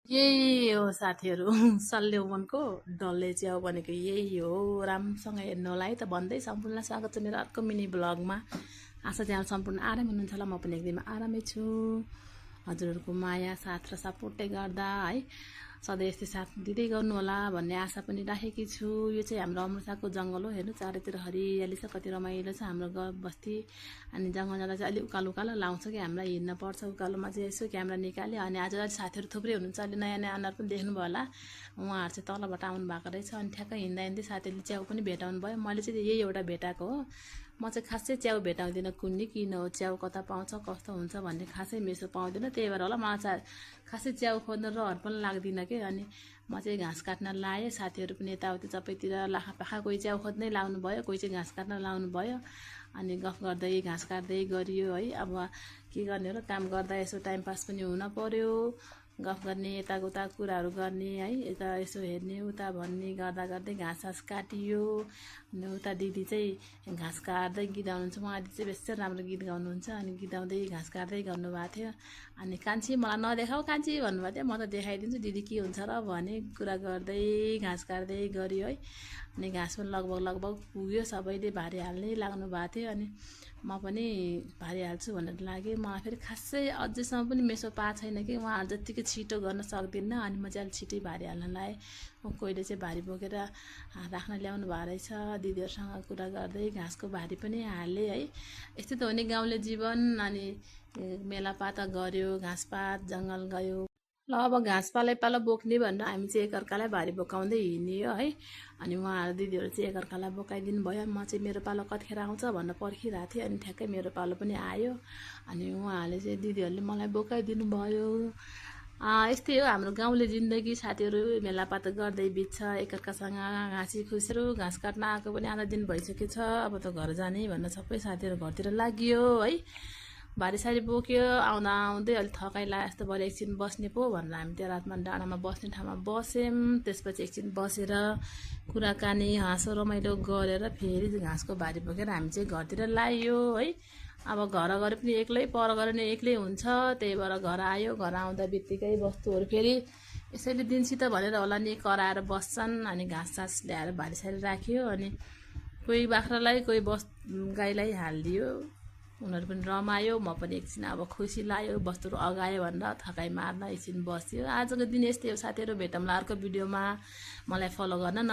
यही हो साथीहरू सल्ले उमनको डल्ले च्याउ भनेको यही हो। राम्रोसँग हेर्नु होला है त भन्दै सम्पूर्ण स्वागत छ मेरो अर्को मिनी ब्लगमा। आशा त्यहाँ सम्पूर्ण आराम हुनुहुन्छ होला, म पनि एकदमै आरामै छु। हजुरहरूको माया साथ र सपोर्टै गर्दा है सधैँ यस्तै साथ दिँदै गर्नु होला भन्ने आशा पनि राखेकी छु। यो चाहिँ हाम्रो अमृताको जङ्गल हो, हेर्नु चारैतिर हरियाली छ, कति रमाइलो छ हाम्रो गाउँ बस्ती। अनि जङ्गल जाँदा चाहिँ अलिक उकालो उकालो लाउँछ कि हामीलाई हिँड्न पर्छ, उकालोमा चाहिँ यसो क्यामेरा निकाल्यो। अनि आज साथीहरू थुप्रै हुनुहुन्छ, अहिले नयाँ नयाँ अनुहार पनि देख्नुभयो होला। उहाँहरू चाहिँ तलबाट आउनु भएको रहेछ। अनि ठ्याक्कै हिँड्दा हिँड्दै साथीहरूले च्याउ पनि भेटाउनु भयो। मैले चाहिँ यही एउटा भेटाएको हो। म चाहिँ खासै च्याउ भेटाउँदिनँ, कुन्नी किन हो, च्याउ कता पाउँछ कस्तो हुन्छ भन्ने खासै मेसो पाउँदिनँ। त्यही भएर होला मलाई चाहिँ खासै च्याउ खोज्न रहर पनि लाग्दिनँ कि। अनि म चाहिँ घाँस काट्न लाएँ, साथीहरू पनि यताउति सबैतिर लाखापाखा कोही च्याउ खोज्नै लाउनु भयो, कोही चाहिँ घाँस काट्न लाउनु भयो। अनि गफ गर्दै घाँस काट्दै गरियो है। अब के गर्ने हो र, काम गर्दा यसो टाइम पास पनि हुन पर्यो, गफ गर्ने यताउता कुराहरू गर्ने है, यता यसो हेर्ने उता भन्ने गर्दा गर्दै घाँस सास काटियो। अनि उता दिदी चाहिँ घाँस काट्दै गीत गाउनुहुन्छ, उहाँ दिदी चाहिँ बेसी राम्रो गीत गाउनुहुन्छ। अनि गीत गाउँदै घाँस काट्दै गर्नुभएको थियो। अनि कान्छी मलाई नदेखाऊ कान्छी भन्नुभएको थियो, म त देखाइदिन्छु दिदी के हुन्छ र भने कुरा गर्दै घाँस काट्दै गऱ्यो है। अनि घाँस पनि लगभग पुग्यो, सबैले भारी हाल्नै लाग्नु भएको थियो। अनि म पनि भारी हाल्छु भनेर लागेँ। मलाई फेरि खासै अझैसम्म पनि मेसो पाएको छैन कि, उहाँहरू जत्तिकै छिटो गर्न सक्दिनँ। अनि म चाहिँ अलिक छिटै भारी हाल्न लाएँ। कोहीले चाहिँ भारी बोकेर राख्न ल्याउनु भएको रहेछ। दिदीहरूसँग कुरा गर्दै घाँसको भारी पनि हालेँ है। यस्तै त हो नि गाउँले जीवन। अनि मेलापात गऱ्यो, घाँसपात जङ्गल गयो। ल अब घाँस पालो बोक्ने भनेर हामी चाहिँ एकअर्कालाई भारी बोकाउँदै हिँड्यो है। अनि उहाँहरू दिदीहरू चाहिँ एकअर्कालाई बोकाइदिनु भयो। म चाहिँ मेरो पालो कतिखेर आउँछ भनेर पर्खिरहेको थिएँ। अनि ठ्याक्कै मेरो पालो पनि आयो। अनि उहाँहरूले चाहिँ दिदीहरूले मलाई बोकाइदिनु भयो। यस्तै हो हाम्रो गाउँले जिन्दगी साथीहरू, मेलापात गर्दै बित्छ एकअर्कासँग हाँसी खुसीहरू। घाँस काट्न आएको पनि आधा दिन भइसकेछ, अब त घर जाने भनेर सबै साथीहरू घरतिर लाग्यो है। भारी सारी बोक्यो, आउँदा आउँदै अलिक थकाइ लाग्यो जस्तो भयो, एकछिन बस्ने पो भनेर हामी त्यो रातमा डाँडामा बस्ने ठाउँमा बस्यौँ। त्यसपछि एकछिन बसेर कुराकानी हाँसो रमाइलो गरेर फेरि घाँसको भारी बोकेर हामी चाहिँ घरतिर लाग्यो है। अब घर गरे पनि एक्लै, पर गरे पनि एक्लै हुन्छ, त्यही भएर घर आयो। घर आउँदा बित्तिकै वस्तुहरू फेरि यसैले दिनसित भनेर होला नि कराएर बस्छन्। अनि घाँस सास ल्याएर भारी सारी राख्यो। अनि कोही बाख्रालाई कोही गाईलाई हालिदियो, उनीहरू पनि रमायो। म पनि एकछिन अब खुसी लाग्यो, वस्तुहरू अगायो भनेर थकाइ मार्न एकछिन बस्यो। आजको दिन यस्तै हो साथीहरू, भेटौँला अर्को भिडियोमा। मलाई फलो गर्न